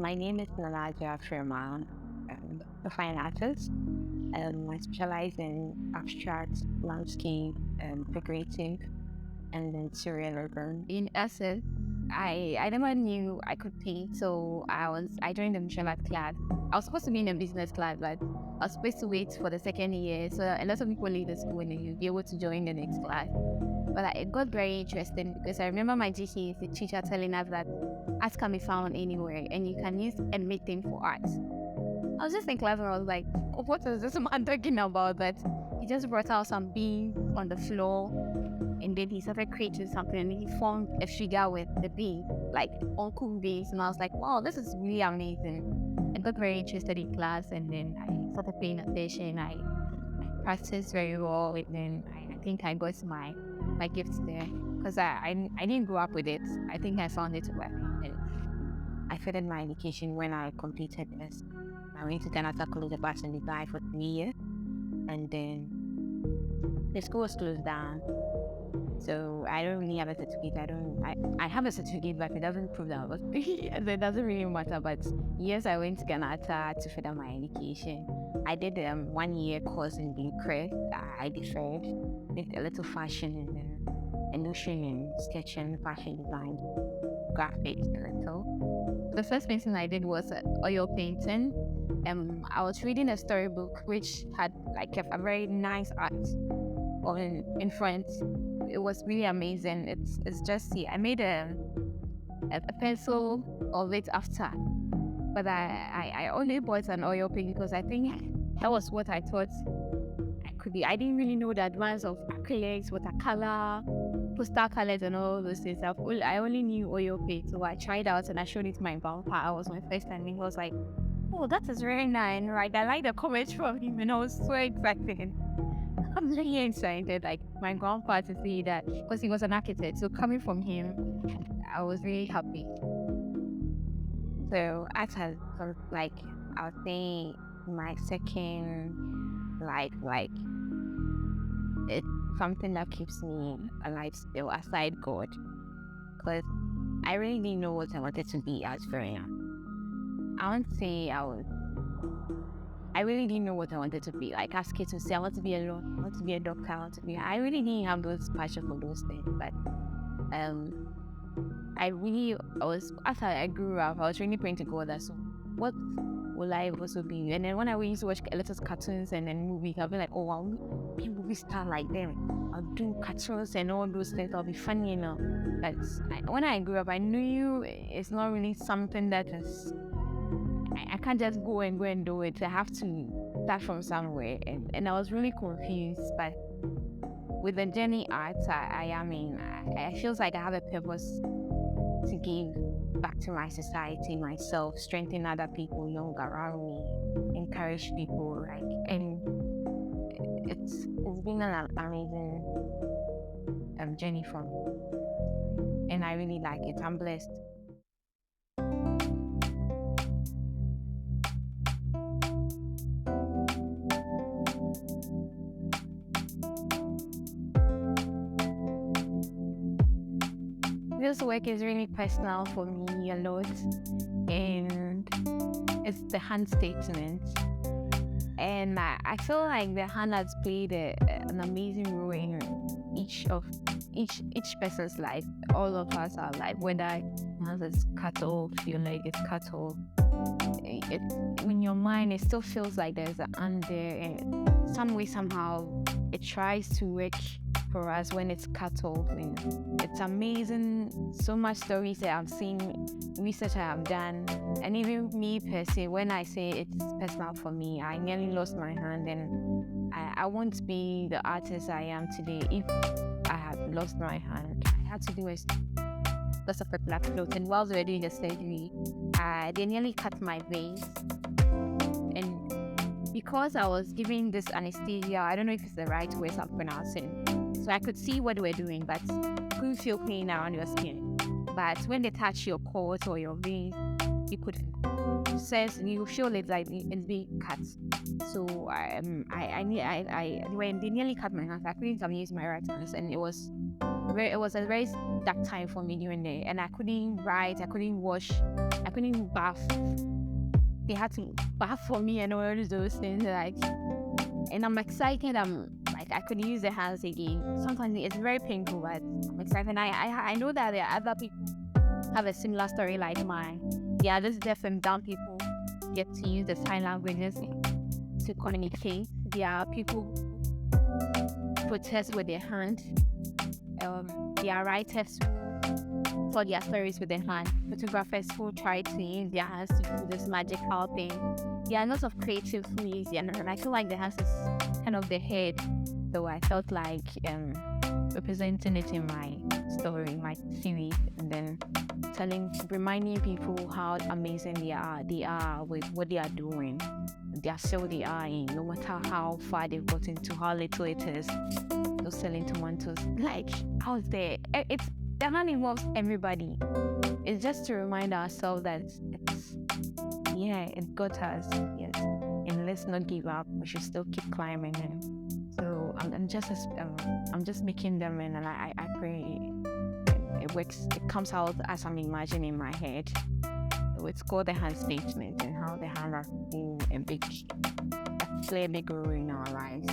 My name is Adwoa Frema. I'm a fine artist. I specialize in abstract, landscape, figurative, and then surrealism. In essence, I never knew I could paint, so I joined the visual art class. I was supposed to be in a business class, but I was supposed to wait for the second year. So a lot of people leave the school and you'll be able to join the next class. But it got very interesting because I remember my GCSE teacher telling us that art can be found anywhere and you can use anything for art. I was just in class and I was like, what is this man talking about? But he just brought out some beans on the floor and then he started creating something and he formed a figure with the beans, like uncle beans. And I was like, wow, this is really amazing. I got very interested in class and then I started paying attention. I practiced very well and then I think I got my gifts there because I didn't grow up with it. I think I found it where I finished my education when I completed this. I went to Ghanatta College of Arts and Design for 3 years, and then the school was closed down. So I don't really have a certificate. I have a certificate, but it doesn't prove that I was so it doesn't really matter. But yes, I went to Ghanatta to further my education. I did 1 year course in decor. I did a little fashion and then illusion and sketching, fashion design, graphics a little. The first painting I did was oil painting. I was reading a storybook which had like a very nice art in front. It was really amazing. It's just I made a pencil of it after, but I only bought an oil paint because I think that was what I thought I could be. I didn't really know the advance of acrylics, watercolor, pastel colors, and all those things. I only knew oil paint, so I tried out and I showed it to my grandpa. It was my first time, and he was like, "Oh, that is very nice, right?" I like the comments from him, and I was so excited. I'm really excited, like my grandpa, to see that because he was an architect. So coming from him, I was really happy. So art has like I would say my second life, like it's something that keeps me alive still aside God, because I really didn't know what I wanted to be as very young. I won't say I really didn't know what I wanted to be. Like ask kids to say I want to be a lawyer, I want to be a doctor, I really didn't have those passion for those things. But after I grew up, I was really praying to God that, so what will I also be? And then when I used to watch a lot of cartoons and then movies, I'll be like, oh, I'll be a movie star like them. I'll do cartoons and all those things. I'll be funny, But when I grew up, I knew it's not really something that is. I can't just go and do it. I have to start from somewhere. And I was really confused. But with the journey art I am in, I feel like I have a purpose to give back to my society, myself, strengthen other people young around me, encourage people, and it's been an amazing journey for me, and I really like it. I'm blessed. This work is really personal for me a lot, and it's the hand statement. And I feel like the hand has played an amazing role in each person's life. All of us are life, whether hands is cut off, your leg is cut off. In your mind, it still feels like there's an hand there, and some way, somehow, it tries to work for us when it's cut off. And it's amazing. So much stories that I've seen, research I have done, and even me per se, when I say it's personal for me, I nearly lost my hand, and I won't be the artist I am today if I had lost my hand. I had to do a loss of a black cloth, and whilst we were doing the surgery, they nearly cut my veins, and because I was giving this anesthesia, I don't know if it's the right way I'm pronouncing. So I could see what they were doing, but couldn't feel pain around your skin. But when they touch your cords or your veins, you could sense, you feel it's like it's being cut. So when they nearly cut my hands, I couldn't even use my right hands, and it was it was a very dark time for me during there, and I couldn't write, I couldn't wash, I couldn't bath. They had to bath for me and all those things, like. And I'm excited. I could use the hands again. Sometimes it's very painful, but I'm excited. I know that there are other people have a similar story like mine. Yeah, those deaf and dumb people get to use the sign languages to communicate. There are people who protest with their hands. There are writers who tell their stories with their hands. Photographers who try to use their hands to do this magical thing. There are lots of creative ways, and I feel like the hands is kind of the head. So I felt like representing it in my story, my series, and then reminding people how amazing they are with what they are doing. They are still they are in, no matter how far they've gotten to, how little it is. Those selling tomatoes, like out there, the hand involves everybody. It's just to remind ourselves that it got us, yes, and let's not give up. We should still keep climbing. And so I'm just making them, and I pray it works. It comes out as I'm imagining in my head. So it's called the hand statement, and how the hand are play a big role in our lives.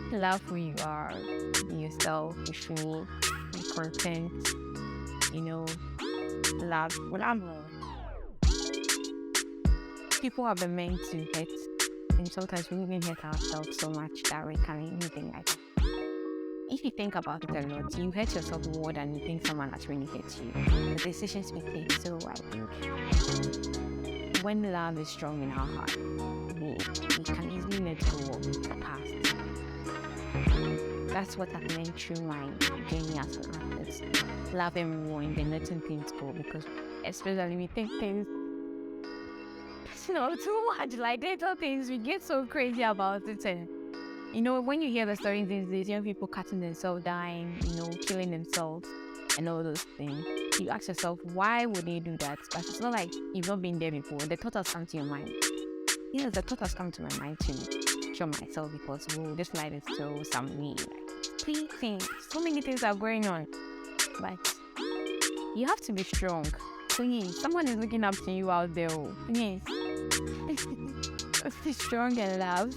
Love who you are, be yourself, be free, be content, love. People have been meant to hurt, and sometimes we even hurt ourselves so much that we can't even think like it. If you think about it a lot, you hurt yourself more than you think someone has really hurt you. The decisions we take, so I think when love is strong in our heart, we can easily let go of the past. That's what I've learned through my journey as an artist. Loving more and then letting things go, because especially we think things too much, like little things, we get so crazy about it. And when you hear the stories these days, young people cutting themselves, dying, killing themselves and all those things, you ask yourself, why would they do that? But it's not like you've not been there before. The thought has come to your mind. Yes, the thought has come to my mind to show myself, because this life is so some way. Please think, so many things are going on, but you have to be strong. Please, someone is looking up to you out there. Please, be strong and love.